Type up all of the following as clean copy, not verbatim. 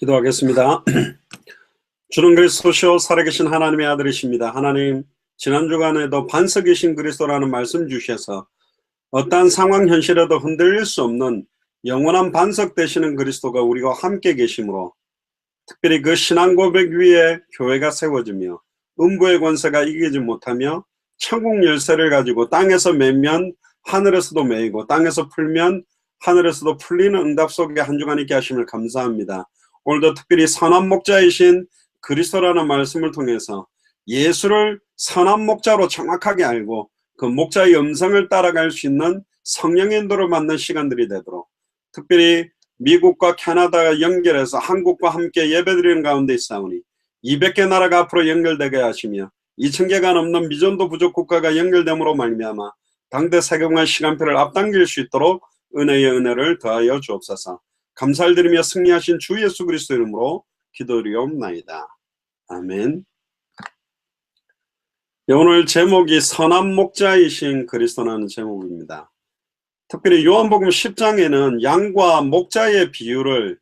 기도하겠습니다. 주는 그리스도시요 살아계신 하나님의 아들이십니다. 하나님, 지난 주간에도 반석이신 그리스도라는 말씀 주셔서 어떠한 상황 현실에도 흔들릴 수 없는 영원한 반석 되시는 그리스도가 우리와 함께 계시므로 특별히 그 신앙 고백 위에 교회가 세워지며 음부의 권세가 이기지 못하며 천국 열쇠를 가지고 땅에서 매면 하늘에서도 매이고 땅에서 풀면 하늘에서도 풀리는 응답 속에 한 주간 있게 하심을 감사합니다. 오늘도 특별히 선한 목자이신 그리스도라는 말씀을 통해서 예수를 선한 목자로 정확하게 알고 그 목자의 음성을 따라갈 수 있는 성령의 인도를 받는 시간들이 되도록, 특별히 미국과 캐나다가 연결해서 한국과 함께 예배드리는 가운데 있사오니 200개 나라가 앞으로 연결되게 하시며 2000개가 넘는 미전도 부족 국가가 연결됨으로 말미암아 당대 세계공간 시간표를 앞당길 수 있도록 은혜의 은혜를 더하여 주옵소서. 감사를 드리며 승리하신 주 예수 그리스도 이름으로 기도드리옵나이다. 아멘. 오늘 제목이 선한 목자이신 그리스도라는 제목입니다. 특별히 요한복음 10장에는 양과 목자의 비유를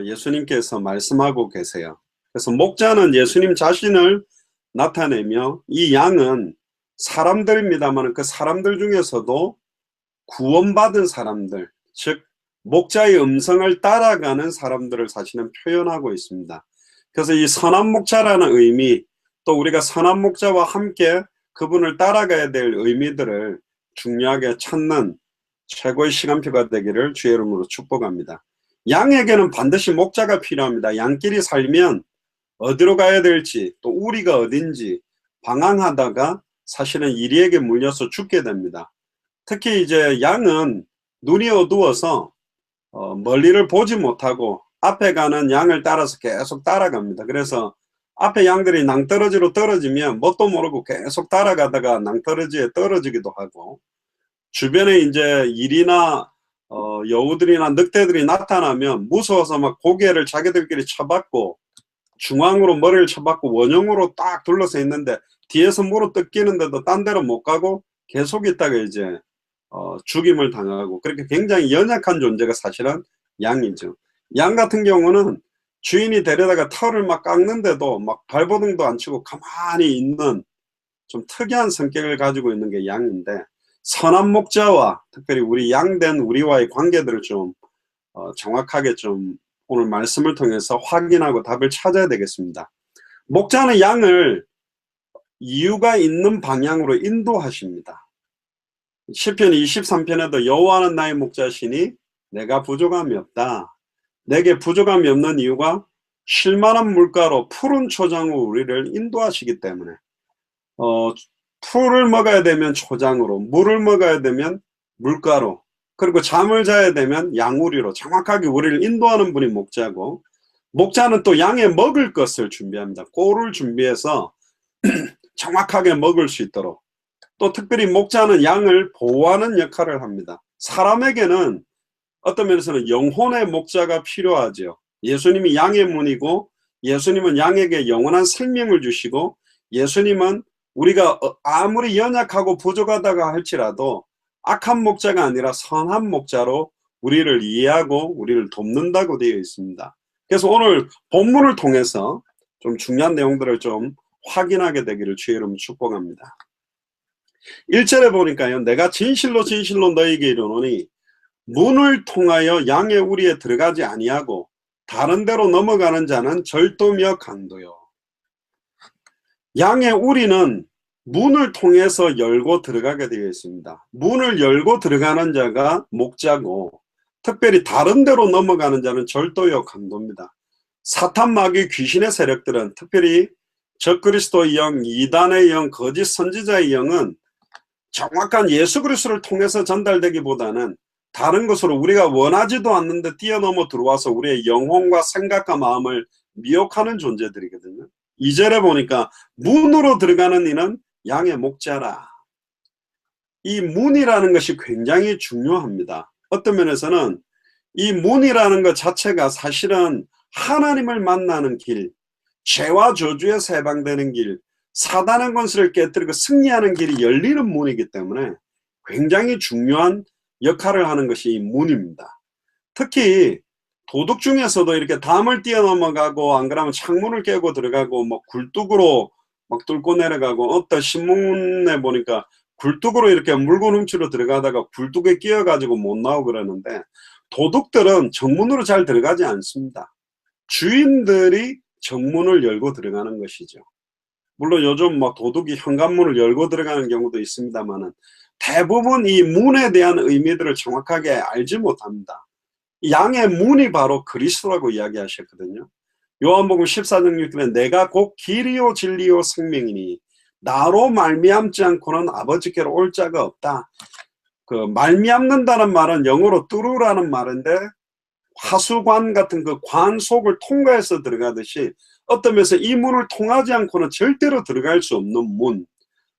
예수님께서 말씀하고 계세요. 그래서 목자는 예수님 자신을 나타내며 이 양은 사람들입니다만 그 사람들 중에서도 구원받은 사람들, 즉 목자의 음성을 따라가는 사람들을 사실은 표현하고 있습니다. 그래서 이 선한 목자라는 의미, 또 우리가 선한 목자와 함께 그분을 따라가야 될 의미들을 중요하게 찾는 최고의 시간표가 되기를 주의 이름으로 축복합니다. 양에게는 반드시 목자가 필요합니다. 양끼리 살면 어디로 가야 될지, 또 우리가 어딘지 방황하다가 사실은 이리에게 물려서 죽게 됩니다. 특히 이제 양은 눈이 어두워서 멀리를 보지 못하고 앞에 가는 양을 따라서 계속 따라갑니다. 그래서 앞에 양들이 낭떠러지로 떨어지면 뭣도 모르고 계속 따라가다가 낭떠러지에 떨어지기도 하고, 주변에 이제 일이나 여우들이나 늑대들이 나타나면 무서워서 막 고개를 자기들끼리 쳐박고 중앙으로 머리를 쳐박고 원형으로 딱 둘러서 있는데 뒤에서 물어 뜯기는데도 딴 데로 못 가고 계속 있다가 이제 죽임을 당하고, 그렇게 굉장히 연약한 존재가 사실은 양이죠. 양 같은 경우는 주인이 데려다가 털을 막 깎는데도 막 발버둥도 안 치고 가만히 있는 좀 특이한 성격을 가지고 있는 게 양인데, 선한 목자와 특별히 우리 양된 우리와의 관계들을 좀 정확하게 좀 오늘 말씀을 통해서 확인하고 답을 찾아야 되겠습니다. 목자는 양을 이유가 있는 방향으로 인도하십니다. 시편 23편에도 여호와는 나의 목자시니 내가 부족함이 없다. 내게 부족함이 없는 이유가 쉴만한 물가로 푸른 초장으로 우리를 인도하시기 때문에, 풀을 먹어야 되면 초장으로, 물을 먹어야 되면 물가로, 그리고 잠을 자야 되면 양우리로 정확하게 우리를 인도하는 분이 목자고, 목자는 또 양의 먹을 것을 준비합니다. 꼴을 준비해서 정확하게 먹을 수 있도록, 또 특별히 목자는 양을 보호하는 역할을 합니다. 사람에게는 어떤 면에서는 영혼의 목자가 필요하죠. 예수님이 양의 문이고, 예수님은 양에게 영원한 생명을 주시고, 예수님은 우리가 아무리 연약하고 부족하다가 할지라도 악한 목자가 아니라 선한 목자로 우리를 이해하고 우리를 돕는다고 되어 있습니다. 그래서 오늘 본문을 통해서 좀 중요한 내용들을 좀 확인하게 되기를 주의 이름으로 축복합니다. 1절에 보니까요, 내가 진실로 진실로 너희에게 이르노니 문을 통하여 양의 우리에 들어가지 아니하고 다른 데로 넘어가는 자는 절도며 강도요. 양의 우리는 문을 통해서 열고 들어가게 되어 있습니다. 문을 열고 들어가는 자가 목자고, 특별히 다른 데로 넘어가는 자는 절도요 강도입니다. 사탄 마귀 귀신의 세력들은, 특별히 적그리스도의 영, 이단의 영, 거짓 선지자의 영은 정확한 예수 그리스도를 통해서 전달되기보다는 다른 것으로 우리가 원하지도 않는데 뛰어넘어 들어와서 우리의 영혼과 생각과 마음을 미혹하는 존재들이거든요. 2절에 보니까 문으로 들어가는 이는 양의 목자라. 이 문이라는 것이 굉장히 중요합니다. 어떤 면에서는 이 문이라는 것 자체가 사실은 하나님을 만나는 길, 죄와 저주에서 해방되는 길, 사단의 권세를 깨뜨리고 승리하는 길이 열리는 문이기 때문에 굉장히 중요한 역할을 하는 것이 이 문입니다. 특히 도둑 중에서도 이렇게 담을 뛰어넘어가고 안 그러면 창문을 깨고 들어가고 뭐 굴뚝으로 막 뚫고 내려가고, 어떤 신문에 보니까 굴뚝으로 이렇게 물건 훔치러 들어가다가 굴뚝에 끼어가지고 못 나오고 그러는데, 도둑들은 정문으로 잘 들어가지 않습니다. 주인들이 정문을 열고 들어가는 것이죠. 물론 요즘 뭐 도둑이 현관문을 열고 들어가는 경우도 있습니다만은, 대부분 이 문에 대한 의미들을 정확하게 알지 못합니다. 양의 문이 바로 그리스도라고 이야기하셨거든요. 요한복음 14장 6절에 내가 곧 길이요 진리요 생명이니 나로 말미암지 않고는 아버지께로 올 자가 없다. 그 말미암는다는 말은 영어로 뚫으라는 말인데, 화수관 같은 그 관 속을 통과해서 들어가듯이 어떤 면에서 이 문을 통하지 않고는 절대로 들어갈 수 없는 문,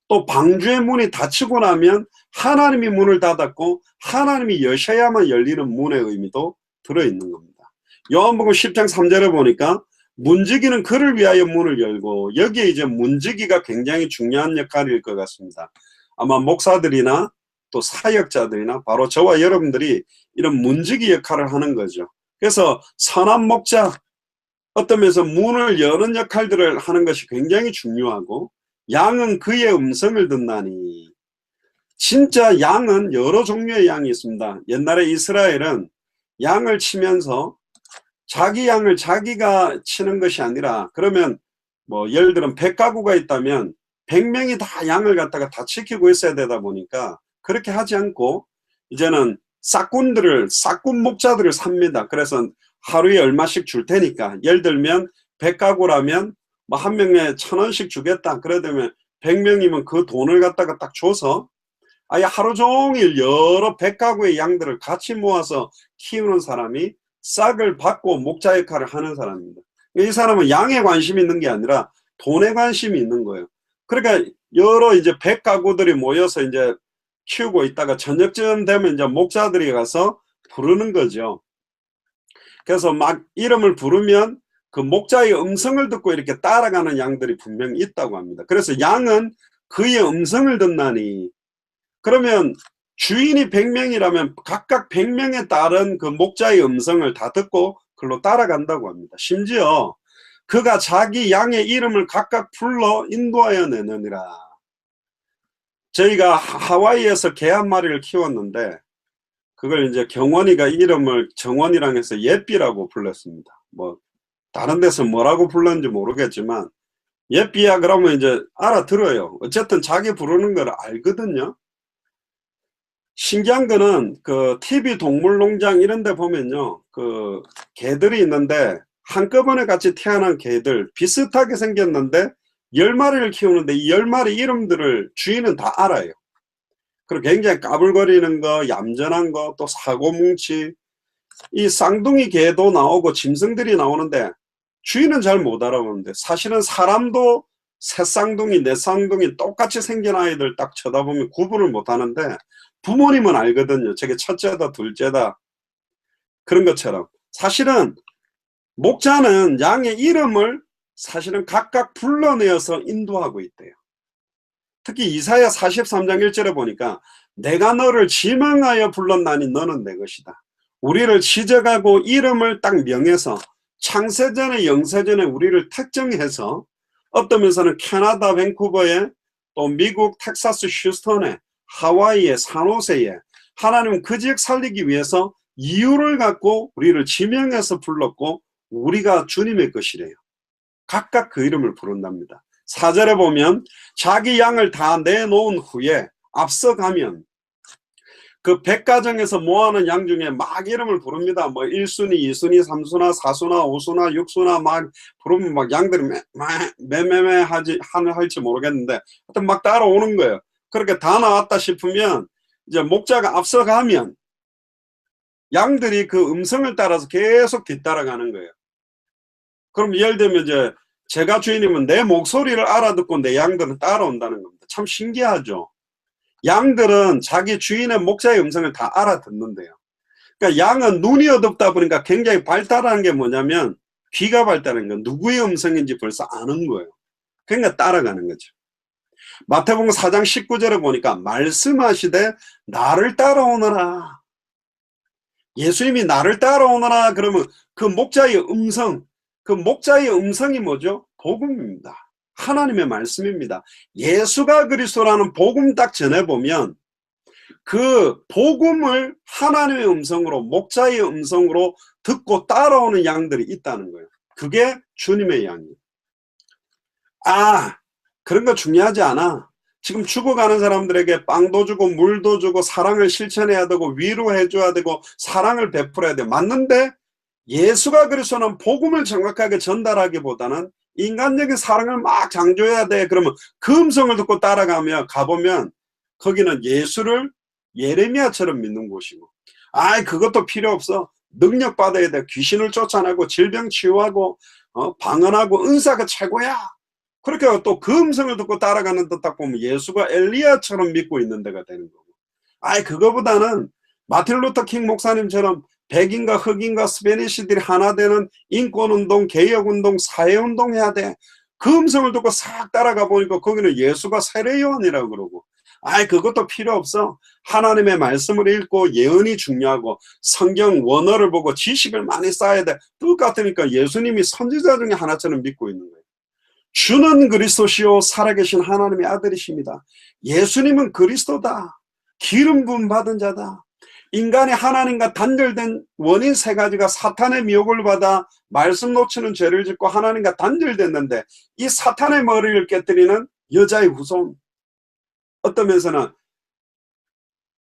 또 방주의 문이 닫히고 나면 하나님이 문을 닫았고 하나님이 여셔야만 열리는 문의 의미도 들어있는 겁니다. 요한복음 10장 3절에 보니까 문지기는 그를 위하여 문을 열고, 여기에 이제 문지기가 굉장히 중요한 역할일 것 같습니다. 아마 목사들이나 또 사역자들이나 바로 저와 여러분들이 이런 문지기 역할을 하는 거죠. 그래서 선한 목자, 어떤 면에서 문을 여는 역할들을 하는 것이 굉장히 중요하고, 양은 그의 음성을 듣나니. 진짜 양은 여러 종류의 양이 있습니다. 옛날에 이스라엘은 양을 치면서 자기 양을 자기가 치는 것이 아니라, 그러면 뭐 예를 들면 100가구가 있다면 100명이 다 양을 갖다가 다 지키고 있어야 되다 보니까 그렇게 하지 않고 이제는 싹군 목자들을 삽니다. 그래서 하루에 얼마씩 줄 테니까, 예를 들면 100가구라면 뭐 한 명에 1,000원씩 주겠다. 그러면 100명이면 그 돈을 갖다가 딱 줘서 아예 하루 종일 여러 100가구의 양들을 같이 모아서 키우는 사람이 싹을 받고 목자 역할을 하는 사람입니다. 이 사람은 양에 관심이 있는 게 아니라 돈에 관심이 있는 거예요. 그러니까 여러 이제 100가구들이 모여서 이제 키우고 있다가 저녁쯤 되면 이제 목자들이 가서 부르는 거죠. 그래서 막 이름을 부르면 그 목자의 음성을 듣고 이렇게 따라가는 양들이 분명히 있다고 합니다. 그래서 양은 그의 음성을 듣나니, 그러면 주인이 100명이라면 각각 100명에 따른 그 목자의 음성을 다 듣고 그걸로 따라간다고 합니다. 심지어 그가 자기 양의 이름을 각각 불러 인도하여 내느니라. 저희가 하와이에서 개 한 마리를 키웠는데, 그걸 이제 경원이가 이름을 정원이랑 해서 예삐라고 불렀습니다. 뭐 다른 데서 뭐라고 불렀는지 모르겠지만 예삐야 그러면 이제 알아들어요. 어쨌든 자기 부르는 걸 알거든요. 신기한 거는 그 TV 동물농장 이런 데 보면요, 그 개들이 있는데 한꺼번에 같이 태어난 개들 비슷하게 생겼는데 10마리를 키우는데 이 10마리 이름들을 주인은 다 알아요. 그리고 굉장히 까불거리는 거, 얌전한 거, 또 사고뭉치, 이 쌍둥이 개도 나오고 짐승들이 나오는데 주인은 잘 못 알아보는데, 사실은 사람도 새 쌍둥이, 네 쌍둥이 똑같이 생긴 아이들 딱 쳐다보면 구분을 못 하는데 부모님은 알거든요. 저게 첫째다, 둘째다. 그런 것처럼 사실은 목자는 양의 이름을 사실은 각각 불러내어서 인도하고 있대요. 특히 이사야 43장 1절에 보니까 내가 너를 지명하여 불렀나니 너는 내 것이다. 우리를 지적하고 이름을 딱 명해서 창세전에 영세전에 우리를 특정해서, 어떤 면에서는 캐나다 밴쿠버에, 또 미국 텍사스 휴스턴에, 하와이에, 산호세에 하나님은 그 지역 살리기 위해서 이유를 갖고 우리를 지명해서 불렀고 우리가 주님의 것이래요. 각각 그 이름을 부른답니다. 4절에 보면 자기 양을 다 내놓은 후에 앞서가면 그 100가정에서 모아놓은 양 중에 막 이름을 부릅니다. 뭐 1순위, 2순위, 3순위, 4순위, 5순위, 6순위 막 부르면 막 양들이 매매매 할지 모르겠는데 하여튼 막 따라오는 거예요. 그렇게 다 나왔다 싶으면 이제 목자가 앞서가면 양들이 그 음성을 따라서 계속 뒤따라가는 거예요. 그럼 예를 들면 이제 제가 주인이면 내 목소리를 알아듣고 내 양들은 따라온다는 겁니다. 참 신기하죠. 양들은 자기 주인의 목자의 음성을 다 알아듣는데요. 그러니까 양은 눈이 어둡다 보니까 굉장히 발달하는 게 뭐냐면 귀가 발달하는 건 누구의 음성인지 벌써 아는 거예요. 그러니까 따라가는 거죠. 마태복음 4장 19절에 보니까 말씀하시되 나를 따라오너라. 예수님이 나를 따라오너라 그러면 그 목자의 음성이 뭐죠? 복음입니다. 하나님의 말씀입니다. 예수가 그리스도라는 복음 딱 전해보면 그 복음을 하나님의 음성으로, 목자의 음성으로 듣고 따라오는 양들이 있다는 거예요. 그게 주님의 양이에요. 그런 거 중요하지 않아. 지금 죽어가는 사람들에게 빵도 주고 물도 주고 사랑을 실천해야 되고 위로해 줘야 되고 사랑을 베풀어야 돼. 맞는데 예수가 그리스도는 복음을 정확하게 전달하기보다는 인간적인 사랑을 막 장조해야 돼. 그러면 그 음성을 듣고 따라가며 가보면 거기는 예수를 예레미야처럼 믿는 곳이고, 그것도 필요 없어. 능력 받아야 돼. 귀신을 쫓아내고 질병 치유하고 방언하고 은사가 최고야. 그렇게 또 그 음성을 듣고 따라가는 듯 딱 보면 예수가 엘리야처럼 믿고 있는 데가 되는 거고, 그거보다는 마틴 루터 킹 목사님처럼 백인과 흑인과 스페니시들이 하나 되는 인권운동, 개혁운동, 사회운동 해야 돼. 그 음성을 듣고 싹 따라가 보니까 거기는 예수가 세례요한이라고 그러고, 그것도 필요 없어. 하나님의 말씀을 읽고 예언이 중요하고 성경 원어를 보고 지식을 많이 쌓아야 돼. 똑같으니까 예수님이 선지자 중에 하나처럼 믿고 있는 거예요. 주는 그리스도시요 살아계신 하나님의 아들이십니다. 예수님은 그리스도다. 기름 부음 받은 자다. 인간이 하나님과 단절된 원인 세 가지가 사탄의 미혹을 받아 말씀 놓치는 죄를 짓고 하나님과 단절됐는데, 이 사탄의 머리를 깨뜨리는 여자의 후손, 어떤 면에서는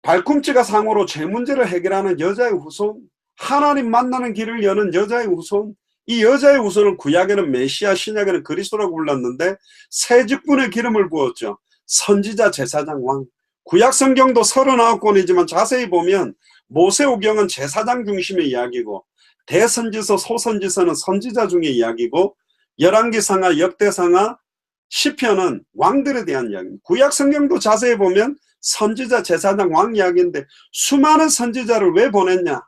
발꿈치가 상으로 죄 문제를 해결하는 여자의 후손, 하나님 만나는 길을 여는 여자의 후손, 이 여자의 후손을 구약에는 메시아, 신약에는 그리스도라고 불렀는데 새 직분의 기름을 부었죠. 선지자, 제사장, 왕. 구약 성경도 39권이지만 자세히 보면 모세오경은 제사장 중심의 이야기고, 대선지서, 소선지서는 선지자 중의 이야기고, 열왕기상하, 역대상하, 시편은 왕들에 대한 이야기입니다. 구약 성경도 자세히 보면 선지자, 제사장, 왕 이야기인데 수많은 선지자를 왜 보냈냐?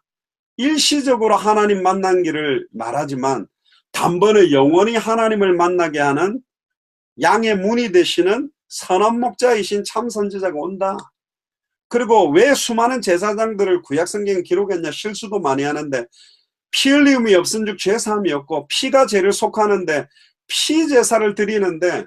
일시적으로 하나님 만난 길을 말하지만 단번에 영원히 하나님을 만나게 하는 양의 문이 되시는 선한 목자이신 참 선지자가 온다. 그리고 왜 수많은 제사장들을 구약 성경에 기록했냐? 실수도 많이 하는데 피 흘림이 없은즉 죄사함이 없고, 피가 죄를 속하는데 피 제사를 드리는데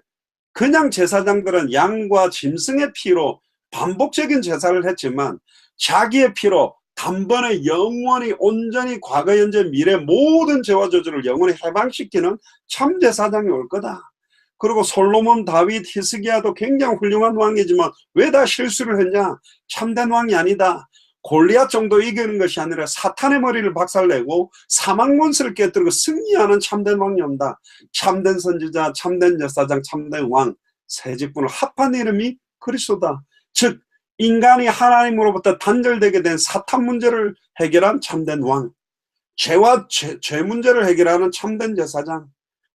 그냥 제사장들은 양과 짐승의 피로 반복적인 제사를 했지만 자기의 피로 단번에 영원히 온전히 과거, 현재, 미래 모든 죄와 저주를 영원히 해방시키는 참 제사장이 올 거다. 그리고 솔로몬, 다윗, 히스기야도 굉장히 훌륭한 왕이지만 왜 다 실수를 했냐? 참된 왕이 아니다. 골리앗 정도 이기는 것이 아니라 사탄의 머리를 박살내고 사망 권세를 깨뜨리고 승리하는 참된 왕이 온다. 참된 선지자, 참된 제사장, 참된 왕, 세 직분을 합한 이름이 그리스도다. 즉 인간이 하나님으로부터 단절되게 된 사탄 문제를 해결한 참된 왕, 죄와 죄 문제를 해결하는 참된 제사장,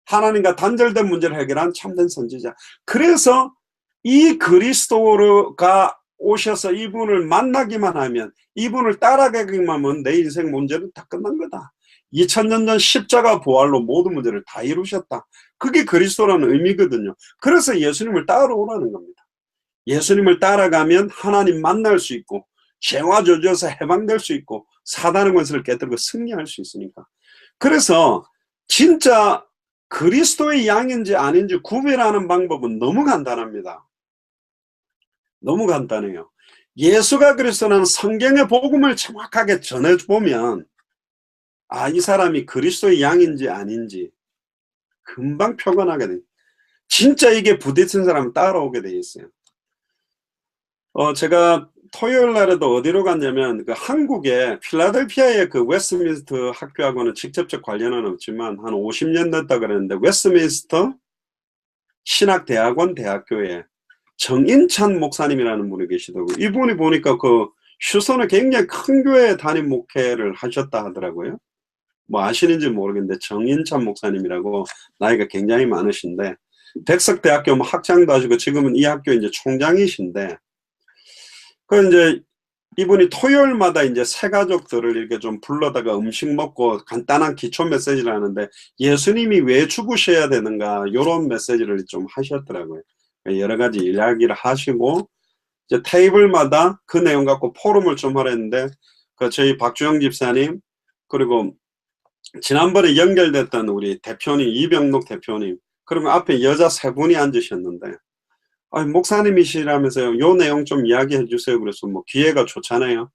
하나님과 단절된 문제를 해결한 참된 선지자. 그래서 이 그리스도가 오셔서 이분을 만나기만 하면, 이분을 따라가기만 하면 내 인생 문제는 다 끝난 거다. 2000년 전 십자가 부활로 모든 문제를 다 이루셨다. 그게 그리스도라는 의미거든요. 그래서 예수님을 따라오라는 겁니다. 예수님을 따라가면 하나님 만날 수 있고 죄와 저주에서 해방될 수 있고 사단의 권세를 깨뜨리고 승리할 수 있으니까. 그래서 진짜 그리스도의 양인지 아닌지 구별하는 방법은 너무 간단합니다. 너무 간단해요. 예수가 그리스도는 성경의 복음을 정확하게 전해보면 이 사람이 그리스도의 양인지 아닌지 금방 표현하게 돼요. 진짜 이게 부딪힌 사람은 따라오게 돼 있어요. 제가 토요일 날에도 어디로 갔냐면 그 한국의 필라델피아의 그 웨스트민스터 학교하고는 직접적 관련은 없지만 한 50년 됐다 그랬는데, 웨스트민스터 신학대학원 대학교에 정인찬 목사님이라는 분이 계시더라고요. 이분이 보니까 그 휴선에 굉장히 큰 교회 담임 목회를 하셨다 하더라고요. 뭐 아시는지 모르겠는데 정인찬 목사님이라고 나이가 굉장히 많으신데 백석대학교 뭐 학장도 하시고 지금은 이 학교 이제 총장이신데, 그 이제 이분이 토요일마다 이제 새 가족들을 이렇게 좀 불러다가 음식 먹고 간단한 기초 메시지를 하는데 예수님이 왜 죽으셔야 되는가 이런 메시지를 좀 하셨더라고요. 여러 가지 이야기를 하시고 이제 테이블마다 그 내용 갖고 포럼을 좀 하랬는데, 저희 박주영 집사님, 그리고 지난번에 연결됐던 우리 대표님 이병록 대표님, 그리고 앞에 여자 세 분이 앉으셨는데, 목사님이시라면서요, 요 내용 좀 이야기해 주세요. 그래서 뭐 기회가 좋잖아요.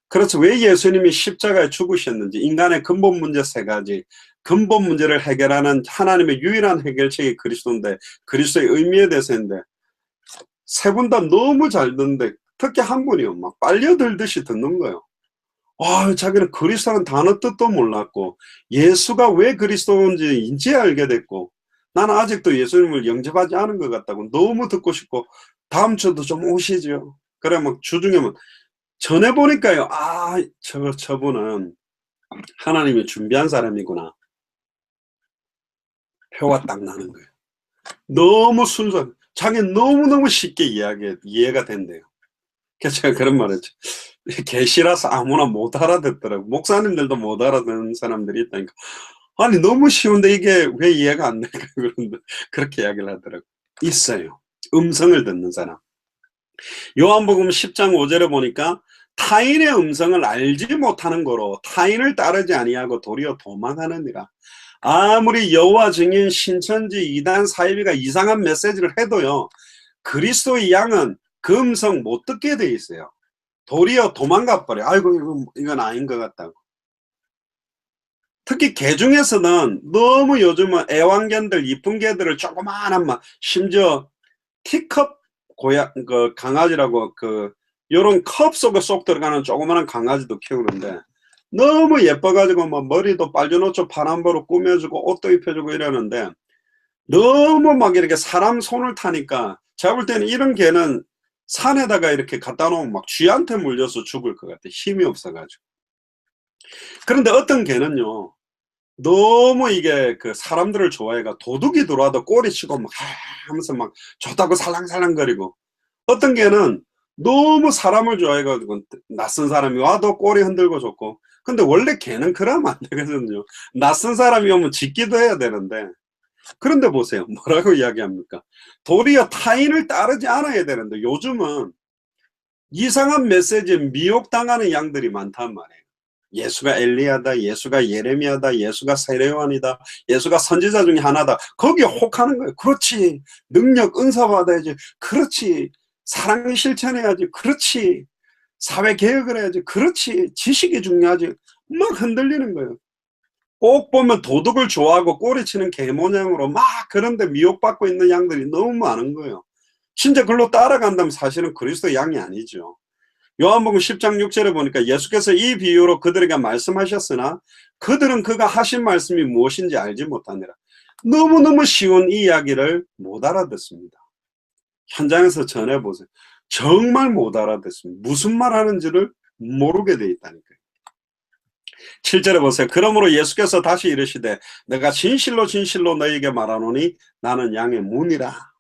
그래서 왜 예수님이 십자가에 죽으셨는지, 인간의 근본 문제 세 가지, 근본 문제를 해결하는 하나님의 유일한 해결책이 그리스도인데, 그리스도의 의미에 대해서인데, 세 분 다 너무 잘 듣는데, 특히 한 분이요, 막 빨려들듯이 듣는 거예요. 자기는 그리스도라는 단어 뜻도 몰랐고, 예수가 왜 그리스도인지 이제 알게 됐고, 나는 아직도 예수님을 영접하지 않은 것 같다고 너무 듣고 싶고, 다음 주도 좀 오시죠. 그래, 막 주중에 막 전해보니까요, 저분은 하나님이 준비한 사람이구나. 표가 딱 나는 거예요. 너무 순수한, 자기는 너무너무 쉽게 이해가 된대요. 그래서 제가 그런 말 했죠. 계시라서 아무나 못 알아듣더라고. 목사님들도 못 알아듣는 사람들이 있다니까. 아니, 너무 쉬운데 이게 왜 이해가 안 될까? 그런데 그렇게 이야기를 하더라고. 있어요. 음성을 듣는 사람. 요한복음 10장 5절에 보니까 타인의 음성을 알지 못하는 거로 타인을 따르지 아니하고 도리어 도망하느니라. 아무리 여호와 증인 신천지 이단 사이비가 이상한 메시지를 해도요, 그리스도의 양은 그 음성 못 듣게 돼 있어요. 도리어 도망가 버려. 아이고, 이건 아닌 것 같다고. 특히 개 중에서는 너무 요즘은 애완견들, 이쁜 개들을 조그마한 심지어 티컵 강아지라고 요런 컵 속에 쏙 들어가는 조그마한 강아지도 키우는데, 너무 예뻐가지고 머리도 빨주노초 파란보로 꾸며주고 옷도 입혀주고 이러는데, 너무 막 이렇게 사람 손을 타니까 제가 볼 때는 이런 개는 산에다가 이렇게 갖다 놓으면 막 쥐한테 물려서 죽을 것 같아. 힘이 없어가지고. 그런데 어떤 개는요, 너무 이게 사람들을 좋아해가 도둑이 들어와도 꼬리치고 막 하면서 막 좋다고 살랑살랑거리고, 어떤 개는 너무 사람을 좋아해가지고 낯선 사람이 와도 꼬리 흔들고 좋고. 근데 원래 개는 그러면 안 되거든요. 낯선 사람이 오면 짖기도 해야 되는데, 그런데 보세요. 뭐라고 이야기합니까? 도리어 타인을 따르지 않아야 되는데, 요즘은 이상한 메시지에 미혹당하는 양들이 많단 말이에요. 예수가 엘리야다, 예수가 예레미야다, 예수가 세례요한이다, 예수가 선지자 중에 하나다. 거기에 혹하는 거예요. 그렇지. 능력, 은사 받아야지. 그렇지. 사랑을 실천해야지. 그렇지. 사회개혁을 해야지. 그렇지. 지식이 중요하지. 막 흔들리는 거예요. 꼭 보면 도둑을 좋아하고 꼬리치는 개 모양으로 막 그런데 미혹받고 있는 양들이 너무 많은 거예요. 진짜 글로 따라간다면 사실은 그리스도 양이 아니죠. 요한복음 10장 6절에 보니까 예수께서 이 비유로 그들에게 말씀하셨으나 그들은 그가 하신 말씀이 무엇인지 알지 못하니라. 너무너무 쉬운 이 이야기를 못 알아듣습니다. 현장에서 전해보세요. 정말 못 알아듣습니다. 무슨 말 하는지를 모르게 돼 있다니까요. 7절에 보세요. 그러므로 예수께서 다시 이르시되 내가 진실로 진실로 너희에게 말하노니 나는 양의 문이라.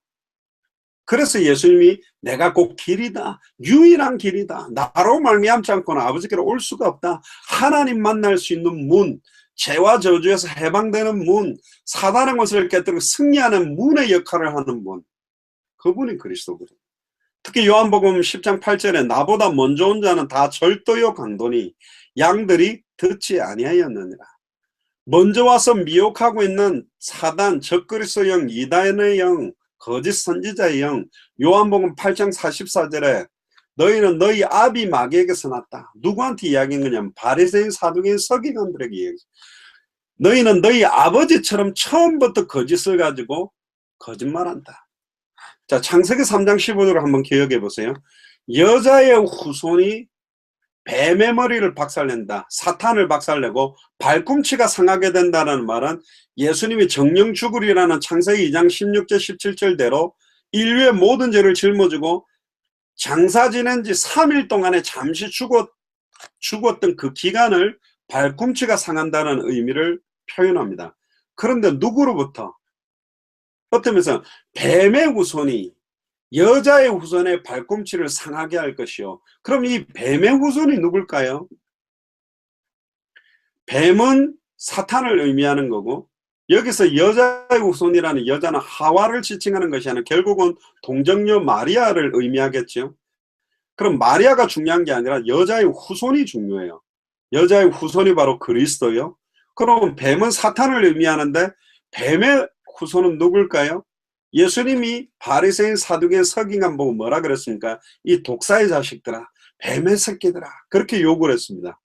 그래서 예수님이 내가 곧 길이다, 유일한 길이다, 나로 말미암지 않고는 아버지께로 올 수가 없다, 하나님 만날 수 있는 문, 죄와 저주에서 해방되는 문, 사단의 것을 깨뜨리고 승리하는 문의 역할을 하는 분, 그분이 그리스도거든요. 특히 요한복음 10장 8절에 나보다 먼저 온 자는 다 절도요 강도니 양들이 듣지 아니하였느니라. 먼저 와서 미혹하고 있는 사단, 적그리스도 영, 이단의 영, 거짓 선지자의 영, 요한복음 8장 44절에 너희는 너희 아비 마귀에게서 났다. 누구한테 이야기한 거냐면 바리새인, 사두개인, 서기관들에게 이야기했어. 너희는 너희 아버지처럼 처음부터 거짓을 가지고 거짓말한다. 자, 창세기 3장 15절을 한번 기억해 보세요. 여자의 후손이 뱀의 머리를 박살낸다. 사탄을 박살내고 발꿈치가 상하게 된다는 말은 예수님이 정령 죽으리라는 창세기 2장 16절 17절대로 인류의 모든 죄를 짊어지고 장사 지낸 지 3일 동안에 잠시 죽었던 그 기간을 발꿈치가 상한다는 의미를 표현합니다. 그런데 누구로부터? 어떠면서 뱀의 후손이 여자의 후손의 발꿈치를 상하게 할 것이요. 그럼 이 뱀의 후손이 누굴까요? 뱀은 사탄을 의미하는 거고, 여기서 여자의 후손이라는 여자는 하와를 지칭하는 것이 아니라 결국은 동정녀 마리아를 의미하겠죠. 그럼 마리아가 중요한 게 아니라 여자의 후손이 중요해요. 여자의 후손이 바로 그리스도요. 그러면 뱀은 사탄을 의미하는데 뱀의 후손은 누굴까요? 예수님이 바리새인 사두개인 서기관 보고 뭐라 그랬습니까? 이 독사의 자식들아, 뱀의 새끼들아, 그렇게 욕을 했습니다.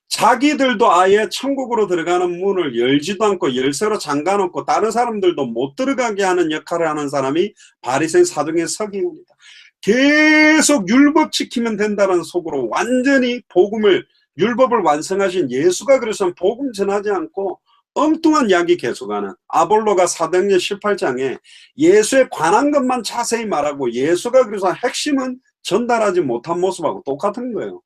자기들도 아예 천국으로 들어가는 문을 열지도 않고 열쇠로 잠가놓고 다른 사람들도 못 들어가게 하는 역할을 하는 사람이 바리새인 사두개인 서기관입니다. 계속 율법 지키면 된다는 속으로 완전히 율법을 완성하신 예수가 그래서 복음 전하지 않고 엉뚱한 이야기 계속하는, 아볼로가 사도행전 18장에 예수에 관한 것만 자세히 말하고 예수가 그래서 핵심은 전달하지 못한 모습하고 똑같은 거예요.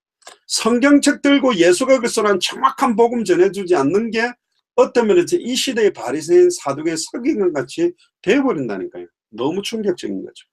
성경책 들고 예수가 그리스도라는 정확한 복음 전해주지 않는 게 어떤 면에서 이 시대의 바리새인 사두개인 서기관 같이 되어버린다니까요. 너무 충격적인 거죠.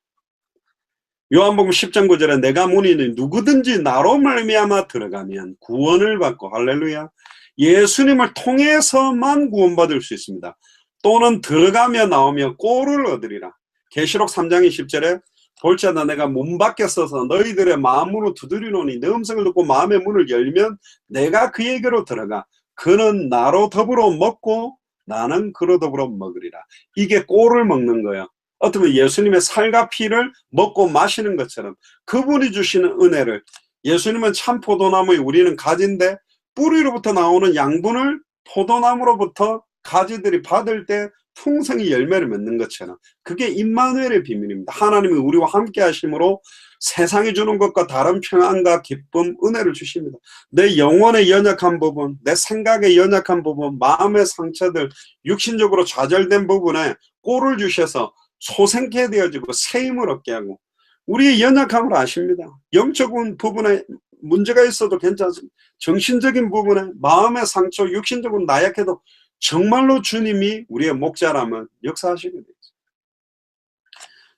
요한복음 10장 9절에 내가 문이니 누구든지 나로 말미암아 들어가면 구원을 받고, 할렐루야, 예수님을 통해서만 구원받을 수 있습니다. 또는 들어가며 나오며 꼴을 얻으리라. 계시록 3장 20절에 볼지어다 내가 문 밖에 서서 너희들의 마음으로 두드리노니 내 음성을 듣고 마음의 문을 열면 내가 그에게로 들어가 그는 나로 더불어 먹고 나는 그로 더불어 먹으리라. 이게 꼴을 먹는 거예요. 어쩌면 예수님의 살과 피를 먹고 마시는 것처럼 그분이 주시는 은혜를, 예수님은 참 포도나무에 우리는 가지인데 뿌리로부터 나오는 양분을 포도나무로부터 가지들이 받을 때 풍성히 열매를 맺는 것처럼 그게 임마누엘의 비밀입니다. 하나님이 우리와 함께 하심으로 세상이 주는 것과 다른 평안과 기쁨, 은혜를 주십니다. 내 영혼의 연약한 부분, 내 생각의 연약한 부분, 마음의 상처들, 육신적으로 좌절된 부분에 꼴을 주셔서 소생케 되어지고 새 힘을 얻게 하고, 우리의 연약함을 아십니다. 영적인 부분에 문제가 있어도 괜찮습니다. 정신적인 부분에 마음의 상처, 육신적으로 나약해도 정말로 주님이 우리의 목자라면 역사하시게 되죠.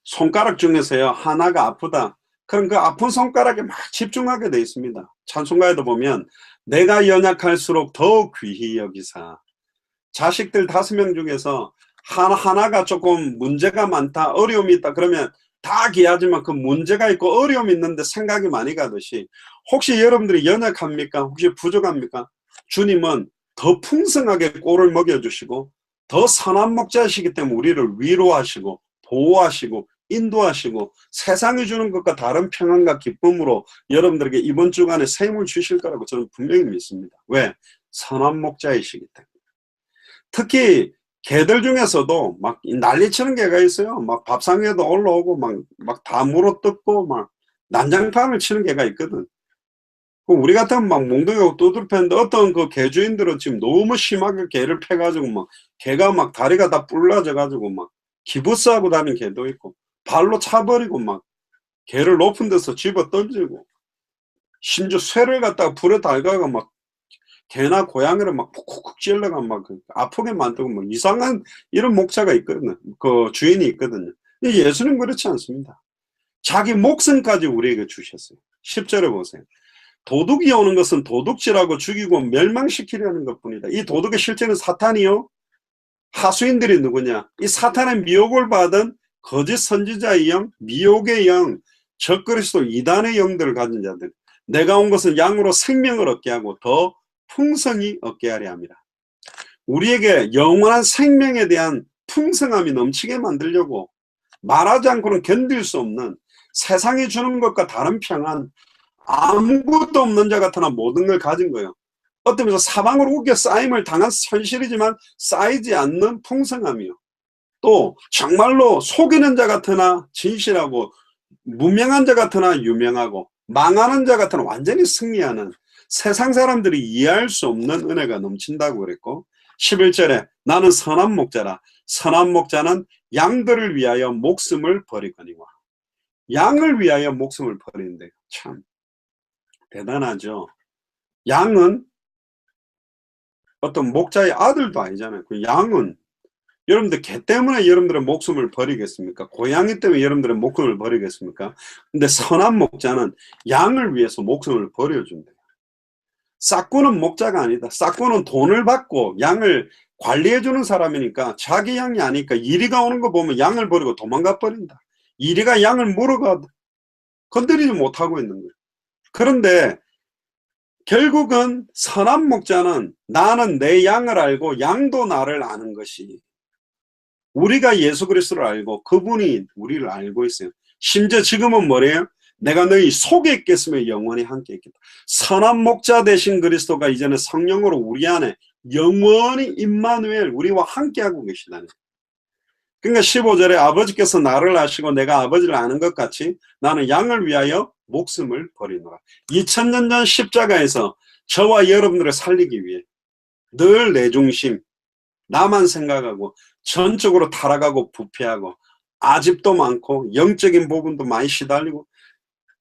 손가락 중에서요 하나가 아프다. 그럼 그 아픈 손가락에 막 집중하게 되어 있습니다. 찬송가에도 보면 내가 연약할수록 더욱 귀히 여기사, 자식들 5명 중에서 하나가 조금 문제가 많다, 어려움이 있다 그러면 다 귀하지만 그 문제가 있고 어려움이 있는데 생각이 많이 가듯이, 혹시 여러분들이 연약합니까? 혹시 부족합니까? 주님은 더 풍성하게 꼴을 먹여주시고 더 선한 목자이시기 때문에 우리를 위로하시고 보호하시고 인도하시고 세상이 주는 것과 다른 평안과 기쁨으로 여러분들에게 이번 주간에 새 힘을 주실 거라고 저는 분명히 믿습니다. 왜? 선한 목자이시기 때문에. 특히 개들 중에서도 막 난리치는 개가 있어요. 막 밥상에도 올라오고 막 다 물어뜯고 막 난장판을 치는 개가 있거든. 우리 같으면 막 몽둥이하고 두드려 패는데 어떤 그 개주인들은 지금 너무 심하게 개를 패가지고 막 개가 막 다리가 다 불라져가지고 막 기부스하고 다니는 개도 있고, 발로 차버리고 막 개를 높은 데서 집어 던지고, 심지어 쇠를 갖다가 불에 달가가 막 개나 고양이를 막 쿡쿡 찔러가 막 아프게 만들고 뭐 이상한 이런 목자가 있거든요. 그 주인이 있거든요. 근데 예수는 그렇지 않습니다. 자기 목숨까지 우리에게 주셨어요. 10절에 보세요. 도둑이 오는 것은 도둑질하고 죽이고 멸망시키려는 것뿐이다. 이 도둑의 실제는 사탄이요. 하수인들이 누구냐? 이 사탄의 미혹을 받은 거짓 선지자의 영, 미혹의 영, 적그리스도 이단의 영들을 가진 자들. 내가 온 것은 양으로 생명을 얻게 하고 더 풍성히 얻게 하려 합니다. 우리에게 영원한 생명에 대한 풍성함이 넘치게 만들려고 말하지 않고는 견딜 수 없는 세상이 주는 것과 다른 평안, 아무것도 없는 자 같으나 모든 걸 가진 거예요. 어떤 면에서 사방으로 우겨 쌓임을 당한 현실이지만 쌓이지 않는 풍성함이요. 또 정말로 속이는 자 같으나 진실하고, 무명한 자 같으나 유명하고, 망하는 자 같으나 완전히 승리하는, 세상 사람들이 이해할 수 없는 은혜가 넘친다고 그랬고, 11절에 나는 선한 목자라. 선한 목자는 양들을 위하여 목숨을 버리거니와. 양을 위하여 목숨을 버리는데 참 대단하죠. 양은 어떤 목자의 아들도 아니잖아요. 그 양은, 여러분들 개 때문에 여러분들의 목숨을 버리겠습니까? 고양이 때문에 여러분들의 목숨을 버리겠습니까? 근데 선한 목자는 양을 위해서 목숨을 버려준대요. 싹구는 목자가 아니다. 싹구는 돈을 받고 양을 관리해주는 사람이니까 자기 양이 아니니까 이리가 오는 거 보면 양을 버리고 도망가 버린다. 이리가 양을 물어가 건드리지 못하고 있는 거예요. 그런데 결국은 선한 목자는 나는 내 양을 알고 양도 나를 아는 것이, 우리가 예수 그리스도를 알고 그분이 우리를 알고 있어요. 심지어 지금은 뭐래요? 내가 너희 속에 있겠으며 영원히 함께 있겠다. 선한 목자 되신 그리스도가 이제는 성령으로 우리 안에 영원히 임마누엘, 우리와 함께하고 계시다는. 그러니까 15절에 아버지께서 나를 아시고 내가 아버지를 아는 것 같이 나는 양을 위하여 목숨을 버리노라. 2000년 전 십자가에서 저와 여러분들을 살리기 위해 늘 내 중심, 나만 생각하고 전적으로 타락하고 부패하고 아집도 많고 영적인 부분도 많이 시달리고,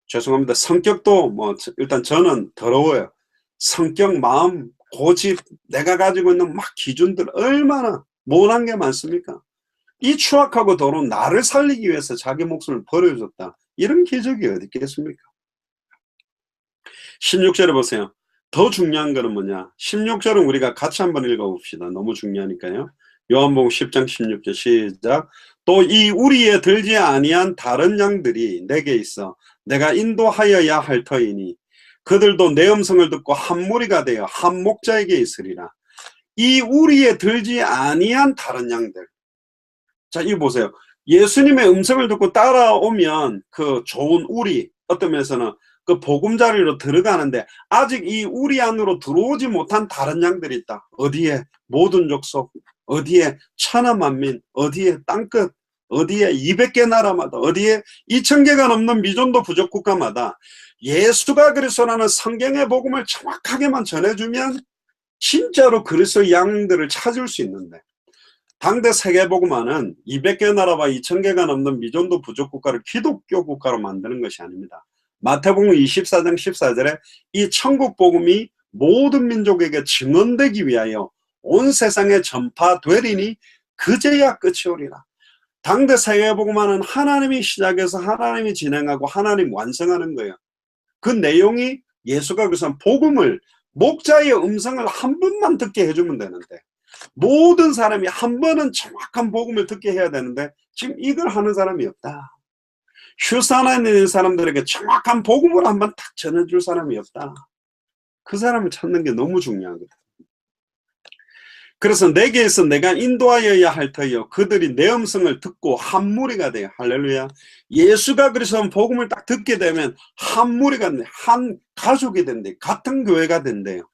죄송합니다, 성격도 뭐 일단 저는 더러워요. 성격, 마음, 고집, 내가 가지고 있는 막 기준들 얼마나 모난 게 많습니까? 이 추악하고 더러운 나를 살리기 위해서 자기 목숨을 버려줬다. 이런 기적이 어디 있겠습니까? 16절에 보세요. 더 중요한 거는 뭐냐? 16절은 우리가 같이 한번 읽어봅시다. 너무 중요하니까요. 요한복음 10장 16절 시작. 또 이 우리에 들지 아니한 다른 양들이 내게 있어 내가 인도하여야 할 터이니 그들도 내 음성을 듣고 한 무리가 되어 한 목자에게 있으리라. 이 우리에 들지 아니한 다른 양들. 자, 이거 보세요. 예수님의 음성을 듣고 따라오면 그 좋은 우리, 어떤 면에서는 그 보금자리로 들어가는데 아직 이 우리 안으로 들어오지 못한 다른 양들이 있다. 어디에? 모든 족속, 어디에? 천하만민, 어디에? 땅끝, 어디에? 200개 나라마다, 어디에? 2000개가 넘는 미존도 부족 국가마다 예수가 그리스도라는 성경의 복음을 정확하게만 전해주면 진짜로 그리스도의 양들을 찾을 수 있는데, 당대 세계복음화는 200개 나라와 2000개가 넘는 미존도 부족 국가를 기독교 국가로 만드는 것이 아닙니다. 마태복음 24장 14절에 이 천국 복음이 모든 민족에게 증언되기 위하여 온 세상에 전파되리니 그제야 끝이 오리라. 당대 세계복음화는 하나님이 시작해서 하나님이 진행하고 하나님 완성하는 거예요. 그 내용이 예수가 그래서 복음을, 목자의 음성을 한 번만 듣게 해주면 되는데, 모든 사람이 한 번은 정확한 복음을 듣게 해야 되는데 지금 이걸 하는 사람이 없다. 휴산에 있는 사람들에게 정확한 복음을 한번 딱 전해줄 사람이 없다. 그 사람을 찾는 게 너무 중요하거든. 그래서 내게 있어 내가 인도하여야 할 터이요 그들이 내 음성을 듣고 한 무리가 돼요. 할렐루야. 예수가 그래서 복음을 딱 듣게 되면 한 무리가 돼, 한 가족이 된대, 같은 교회가 된대요.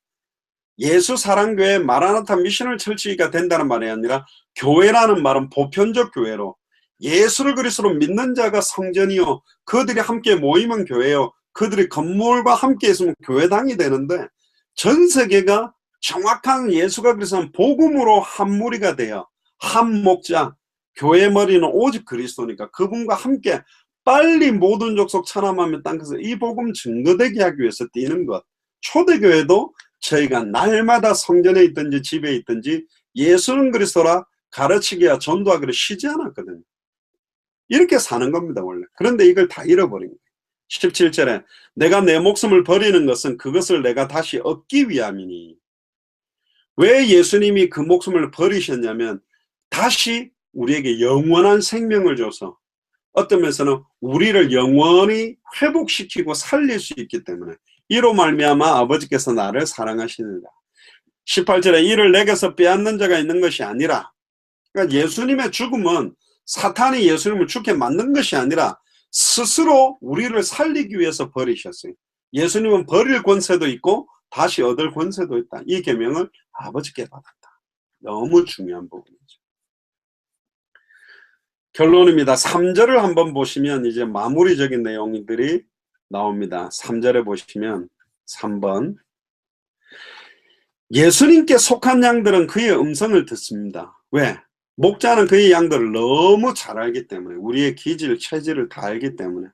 예수 사랑교회 마라나타 미션을 철치기가 된다는 말이 아니라 교회라는 말은 보편적 교회로 예수를 그리스도로 믿는 자가 성전이요 그들이 함께 모이면 교회요 그들이 건물과 함께 있으면 교회당이 되는데, 전 세계가 정확한 예수가 그리스도는 복음으로 한 무리가 되어 한 목자, 교회 머리는 오직 그리스도니까 그분과 함께 빨리 모든 족속 천하만민 땅에서 이 복음 증거되게 하기 위해서 뛰는 것. 초대교회도 저희가 날마다 성전에 있든지 집에 있든지 예수는 그리스도라 가르치기와 전도하기를 쉬지 않았거든요. 이렇게 사는 겁니다 원래. 그런데 이걸 다 잃어버린 거예요. 17절에 내가 내 목숨을 버리는 것은 그것을 내가 다시 얻기 위함이니. 왜 예수님이 그 목숨을 버리셨냐면 다시 우리에게 영원한 생명을 줘서 어떤 면에서는 우리를 영원히 회복시키고 살릴 수 있기 때문에, 이로 말미암아 아버지께서 나를 사랑하시느니라. 18절에 이를 내게서 빼앗는 자가 있는 것이 아니라, 그러니까 예수님의 죽음은 사탄이 예수님을 죽게 만든 것이 아니라 스스로 우리를 살리기 위해서 버리셨어요. 예수님은 버릴 권세도 있고 다시 얻을 권세도 있다. 이 계명을 아버지께 받았다. 너무 중요한 부분이죠. 결론입니다. 3절을 한번 보시면 이제 마무리적인 내용들이 나옵니다. 3절에 보시면 3번 예수님께 속한 양들은 그의 음성을 듣습니다. 왜? 목자는 그의 양들을 너무 잘 알기 때문에, 우리의 기질, 체질을 다 알기 때문에.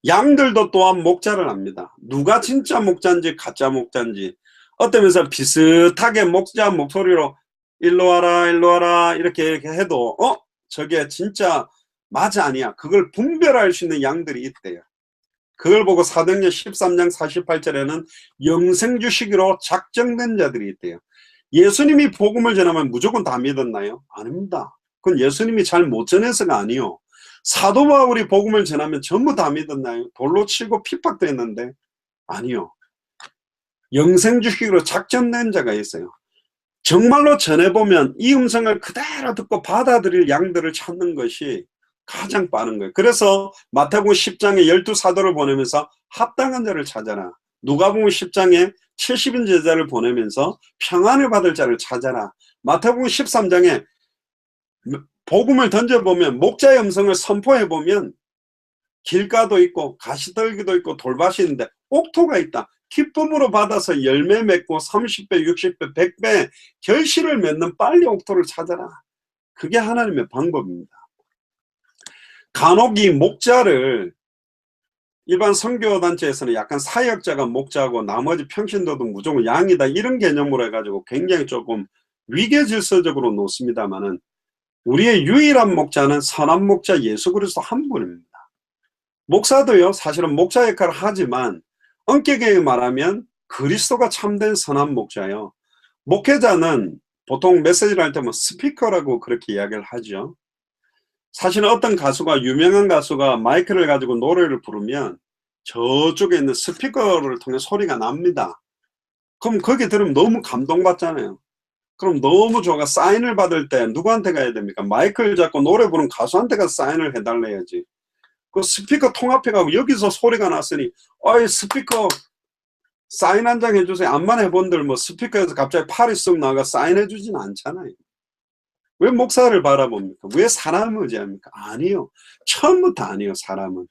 양들도 또한 목자를 압니다. 누가 진짜 목자인지 가짜 목자인지. 어떤 면에서 비슷하게 목자 목소리로 일로 와라 일로 와라 이렇게 해도 저게 진짜 맞아 아니야, 그걸 분별할 수 있는 양들이 있대요. 그걸 보고 사도행전 13장 48절에는 영생주시기로 작정된 자들이 있대요. 예수님이 복음을 전하면 무조건 다 믿었나요? 아닙니다. 그건 예수님이 잘 못 전해서가 아니요. 사도 바울이 복음을 전하면 전부 다 믿었나요? 돌로 치고 핍박도 했는데 아니요. 영생 주기로 작정된 자가 있어요. 정말로 전해보면 이 음성을 그대로 듣고 받아들일 양들을 찾는 것이 가장 빠른 거예요. 그래서 마태복음 10장에 12사도를 보내면서 합당한 자를 찾아라. 누가복음 10장에 70인 제자를 보내면서 평안을 받을 자를 찾아라. 마태복음 13장에 복음을 던져보면 목자의 음성을 선포해보면 길가도 있고 가시떨기도 있고 돌밭이 있는데 옥토가 있다. 기쁨으로 받아서 열매 맺고 30배, 60배, 100배 결실을 맺는 빨리 옥토를 찾아라. 그게 하나님의 방법입니다. 간혹 이 목자를 일반 선교단체에서는 약간 사역자가 목자고 나머지 평신도도 무조건 양이다 이런 개념으로 해가지고 굉장히 조금 위계질서적으로 놓습니다만은 우리의 유일한 목자는 선한 목자 예수 그리스도 한 분입니다. 목사도요 사실은 목자 역할을 하지만 엄격하게 말하면 그리스도가 참된 선한 목자예요. 목회자는 보통 메시지를 할 때 뭐 스피커라고 그렇게 이야기를 하죠. 사실은 어떤 가수가 유명한 가수가 마이크를 가지고 노래를 부르면 저쪽에 있는 스피커를 통해 소리가 납니다. 그럼 거기 들으면 너무 감동받잖아요. 그럼 너무 좋아. 사인을 받을 때 누구한테 가야 됩니까? 마이크를 잡고 노래 부르는 가수한테 가서 사인을 해달래야지. 그 스피커 통합해 가고 여기서 소리가 났으니 어이 스피커 사인 한 장 해주세요. 안만 해본들 뭐 스피커에서 갑자기 팔이 쑥 나가 사인해 주진 않잖아요. 왜 목사를 바라봅니까? 왜 사람을 의지합니까? 아니요. 처음부터 아니요, 사람은.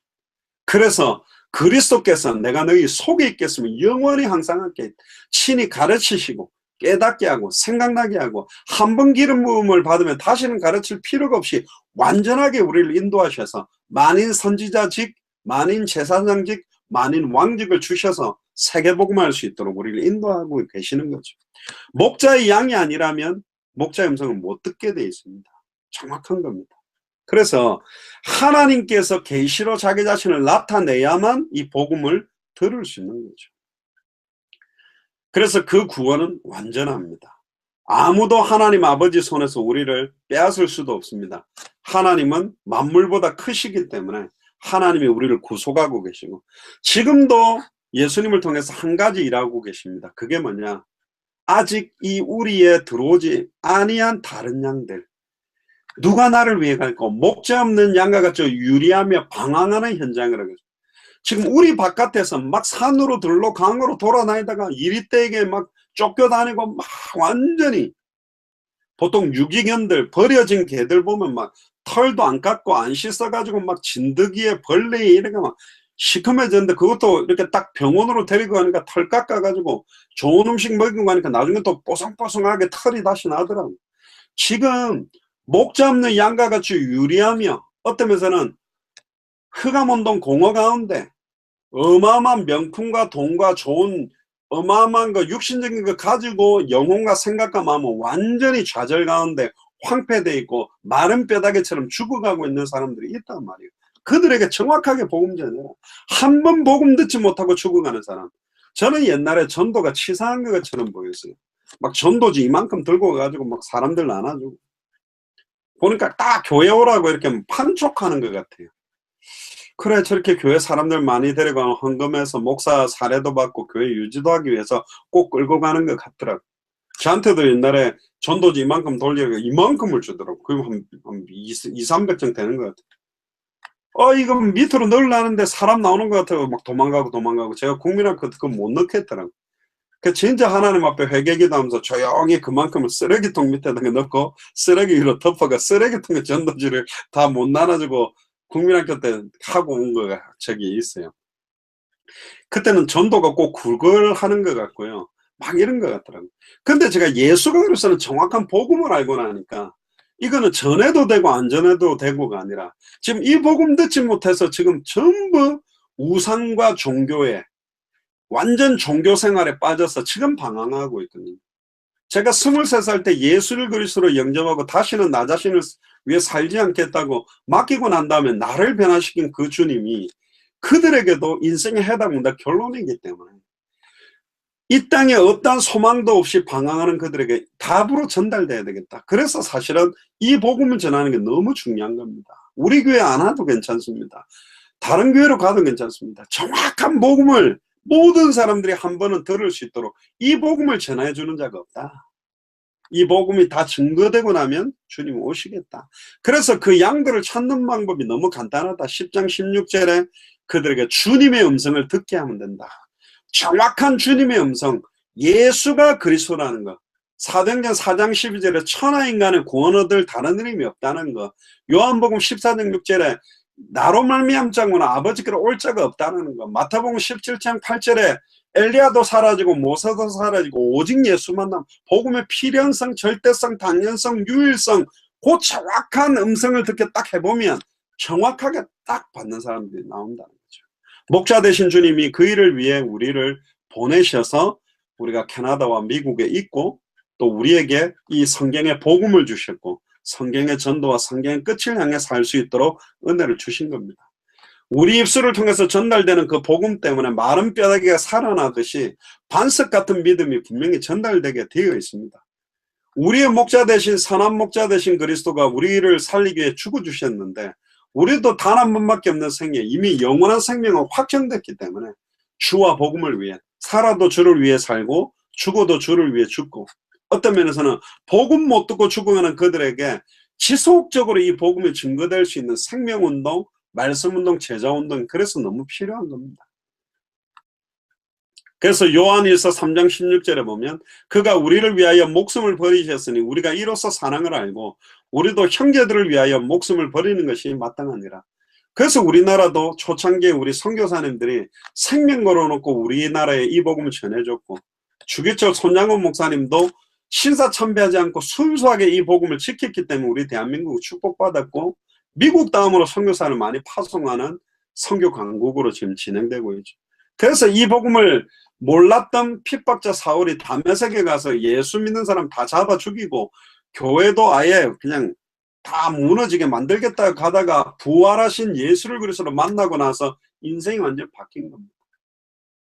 그래서 그리스도께서 내가 너희 속에 있겠으면 영원히 항상 함께 친히 가르치시고 깨닫게 하고 생각나게 하고 한 번 기름 부음을 받으면 다시는 가르칠 필요가 없이 완전하게 우리를 인도하셔서 만인 선지자직, 만인 제사장직, 만인 왕직을 주셔서 세계복음할 수 있도록 우리를 인도하고 계시는 거죠. 목자의 양이 아니라면 목자의 음성을 못 듣게 되어 있습니다. 정확한 겁니다. 그래서 하나님께서 계시로 자기 자신을 나타내야만 이 복음을 들을 수 있는 거죠. 그래서 그 구원은 완전합니다. 아무도 하나님 아버지 손에서 우리를 빼앗을 수도 없습니다. 하나님은 만물보다 크시기 때문에 하나님이 우리를 구속하고 계시고 지금도 예수님을 통해서 한 가지 일하고 계십니다. 그게 뭐냐? 아직 이 우리에 들어오지 아니한 다른 양들, 누가 나를 위해 갈까? 목자 없는 양과 같이 유리하며 방황하는 현장을 하겠습니다. 지금 우리 바깥에서 막 산으로 들로 강으로 돌아다니다가 이리떼에게 막 쫓겨다니고 막 완전히 보통 유기견들 버려진 개들 보면 막 털도 안 깎고 안 씻어가지고 막 진드기에 벌레에 이렇게 막 시커매졌는데 그것도 이렇게 딱 병원으로 데리고 가니까 털 깎아가지고 좋은 음식 먹이고 가니까 나중에 또 뽀송뽀송하게 털이 다시 나더라고. 지금 목 잡는 양과 같이 유리하며 어떤 면에서는 흑암운동 공허 가운데 어마어마한 명품과 돈과 좋은 어마어마한 거 육신적인 거 가지고 영혼과 생각과 마음은 완전히 좌절 가운데 황폐되어 있고 마른 뼈다귀처럼 죽어가고 있는 사람들이 있단 말이에요. 그들에게 정확하게 복음 전해라. 한 번 복음 듣지 못하고 죽어가는 사람. 저는 옛날에 전도가 치사한 것처럼 보였어요. 막 전도지 이만큼 들고 가가지고 막 사람들 안아주고 보니까 딱 교회 오라고 이렇게 판촉하는 것 같아요. 그래 저렇게 교회 사람들 많이 데려가고 헌금해서 목사 사례도 받고 교회 유지도 하기 위해서 꼭 끌고 가는 것 같더라고. 저한테도 옛날에 전도지 이만큼 돌리고 이만큼을 주더라고. 그럼 한 200~300정 되는 것 같아요. 이거 밑으로 넣으려는데 사람 나오는 것 같아요. 막 도망가고 제가 국민학교 그거 못 넣겠더라고. 그 진짜 하나님 앞에 회개기도 하면서 조용히 그만큼을 쓰레기통 밑에다가 넣고 쓰레기 위로 덮어가 쓰레기통에 전도지를 다 못 나눠주고 국민학교 때 하고 온 거가 저기 있어요. 그때는 전도가 꼭 그걸 하는 것 같고요. 막 이런 것 같더라고요. 근데 제가 예수가 그리스도는 정확한 복음을 알고 나니까 이거는 전해도 되고 안 전해도 되고가 아니라 지금 이 복음 듣지 못해서 지금 전부 우상과 종교에 완전 종교 생활에 빠져서 지금 방황하고 있거든요. 제가 23살 때 예수를 그리스도로 영접하고 다시는 나 자신을 위해 살지 않겠다고 맡기고 난 다음에 나를 변화시킨 그 주님이 그들에게도 인생의 해답은 결론이기 때문에 이 땅에 어떠한 소망도 없이 방황하는 그들에게 답으로 전달돼야 되겠다. 그래서 사실은 이 복음을 전하는 게 너무 중요한 겁니다. 우리 교회 안 와도 괜찮습니다. 다른 교회로 가도 괜찮습니다. 정확한 복음을 모든 사람들이 한 번은 들을 수 있도록 이 복음을 전해 주는 자가 없다. 이 복음이 다 증거되고 나면 주님 오시겠다. 그래서 그 양들을 찾는 방법이 너무 간단하다. 10장 16절에 그들에게 주님의 음성을 듣게 하면 된다. 정확한 주님의 음성, 예수가 그리스도라는 것. 사도행전 4장 12절에 천하인간의 구원 얻을 다른 이름이 없다는 것. 요한복음 14장 6절에 나로 말미암자고는 아버지께로 올 자가 없다는 것. 마태복음 17장 8절에 엘리야도 사라지고 모세도 사라지고 오직 예수만 남. 복음의 필연성, 절대성, 당연성, 유일성, 그 정확한 음성을 듣게 딱 해보면 정확하게 딱 받는 사람들이 나온다는 거죠. 목자 되신 주님이 그 일을 위해 우리를 보내셔서 우리가 캐나다와 미국에 있고 또 우리에게 이 성경의 복음을 주셨고 성경의 전도와 성경의 끝을 향해 살 수 있도록 은혜를 주신 겁니다. 우리 입술을 통해서 전달되는 그 복음 때문에 마른 뼈다귀가 살아나듯이 반석 같은 믿음이 분명히 전달되게 되어 있습니다. 우리의 목자 되신 선한 목자 되신 그리스도가 우리를 살리기 위해 죽어주셨는데 우리도 단 한 번밖에 없는 생명, 이미 영원한 생명은 확정됐기 때문에 주와 복음을 위해 살아도 주를 위해 살고 죽어도 주를 위해 죽고, 어떤 면에서는 복음 못 듣고 죽으면 그들에게 지속적으로 이 복음이 증거될 수 있는 생명운동, 말씀운동, 제자운동, 그래서 너무 필요한 겁니다. 그래서 요한일서 3장 16절에 보면 그가 우리를 위하여 목숨을 버리셨으니 우리가 이로써 사랑을 알고 우리도 형제들을 위하여 목숨을 버리는 것이 마땅하니라. 그래서 우리나라도 초창기에 우리 선교사님들이 생명 걸어놓고 우리나라에 이 복음을 전해줬고, 주기철 손양원 목사님도 신사참배하지 않고 순수하게 이 복음을 지켰기 때문에 우리 대한민국은 축복받았고, 미국 다음으로 선교사를 많이 파송하는 선교 강국으로 지금 진행되고 있죠. 그래서 이 복음을 몰랐던 핍박자 사울이 다메섹에 가서 예수 믿는 사람 다 잡아 죽이고 교회도 아예 그냥 다 무너지게 만들겠다 가다가 부활하신 예수를 그리스도로 만나고 나서 인생이 완전 바뀐 겁니다.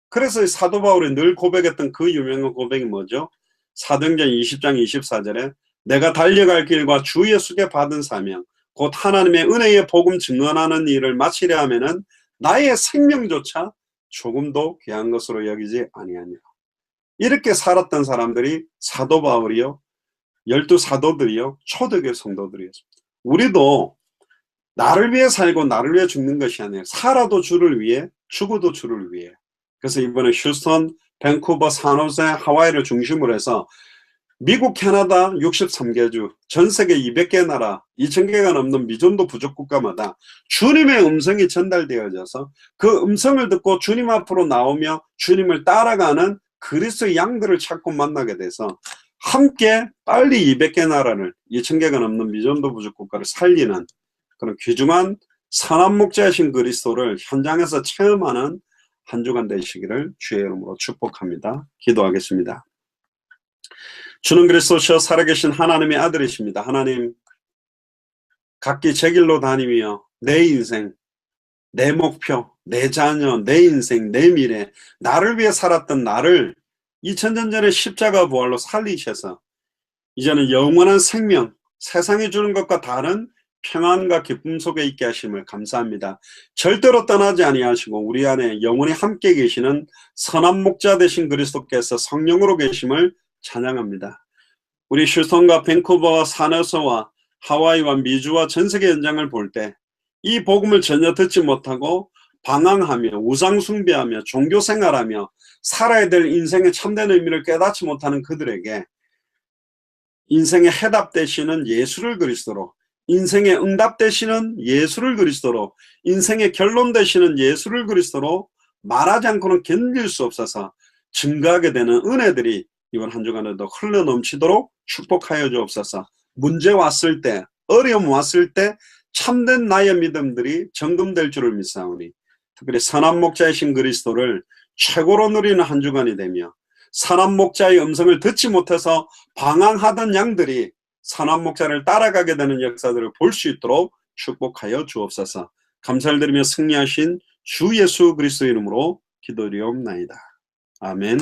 그래서 사도 바울이 늘 고백했던 그 유명한 고백이 뭐죠? 사도행전 20장 24절에 내가 달려갈 길과 주 예수께 받은 사명 곧 하나님의 은혜의 복음 증언하는 일을 마치려 하면은 나의 생명조차 조금도 귀한 것으로 여기지 아니하니라. 이렇게 살았던 사람들이 사도 바울이요, 12사도들이요, 초대교회 성도들이었습니다. 우리도 나를 위해 살고 나를 위해 죽는 것이 아니라 살아도 주를 위해 죽어도 주를 위해. 그래서 이번에 휴스턴, 밴쿠버, 산호세, 하와이를 중심으로 해서 미국, 캐나다 63개 주, 전 세계 200개 나라, 2000개가 넘는 미전도 부족 국가마다 주님의 음성이 전달되어져서 그 음성을 듣고 주님 앞으로 나오며 주님을 따라가는 그리스도의 양들을 찾고 만나게 돼서 함께 빨리 200개 나라를, 2000개가 넘는 미전도 부족 국가를 살리는 그런 귀중한 선한 목자이신 그리스도를 현장에서 체험하는 한 주간 되시기를 주의 이름으로 축복합니다. 기도하겠습니다. 주는 그리스도시여 살아계신 하나님의 아들이십니다. 하나님, 각기 제 길로 다니며 내 인생, 내 목표, 내 자녀, 내 인생, 내 미래, 나를 위해 살았던 나를 2000년 전에 십자가 부활로 살리셔서 이제는 영원한 생명, 세상이 주는 것과 다른 평안과 기쁨 속에 있게 하심을 감사합니다. 절대로 떠나지 아니하시고 우리 안에 영원히 함께 계시는 선한 목자 되신 그리스도께서 성령으로 계심을 찬양합니다. 우리 휴스턴과 밴쿠버와 산호세와 하와이와 미주와 전세계 현장을 볼 때 이 복음을 전혀 듣지 못하고 방황하며 우상 숭배하며 종교 생활하며 살아야 될 인생의 참된 의미를 깨닫지 못하는 그들에게 인생의 해답 되시는 예수를 그리스도로, 인생의 응답 되시는 예수를 그리스도로, 인생의 결론 되시는 예수를 그리스도로 말하지 않고는 견딜 수 없어서 증거하게 되는 은혜들이 이번 한 주간에도 흘러넘치도록 축복하여 주옵소서. 문제 왔을 때, 어려움 왔을 때 참된 나의 믿음들이 점검될 줄을 믿사오니 특별히 선한 목자이신 그리스도를 최고로 누리는 한 주간이 되며 선한 목자의 음성을 듣지 못해서 방황하던 양들이 선한 목자를 따라가게 되는 역사들을 볼 수 있도록 축복하여 주옵소서. 감사를 드리며 승리하신 주 예수 그리스도 이름으로 기도드리옵나이다. 아멘.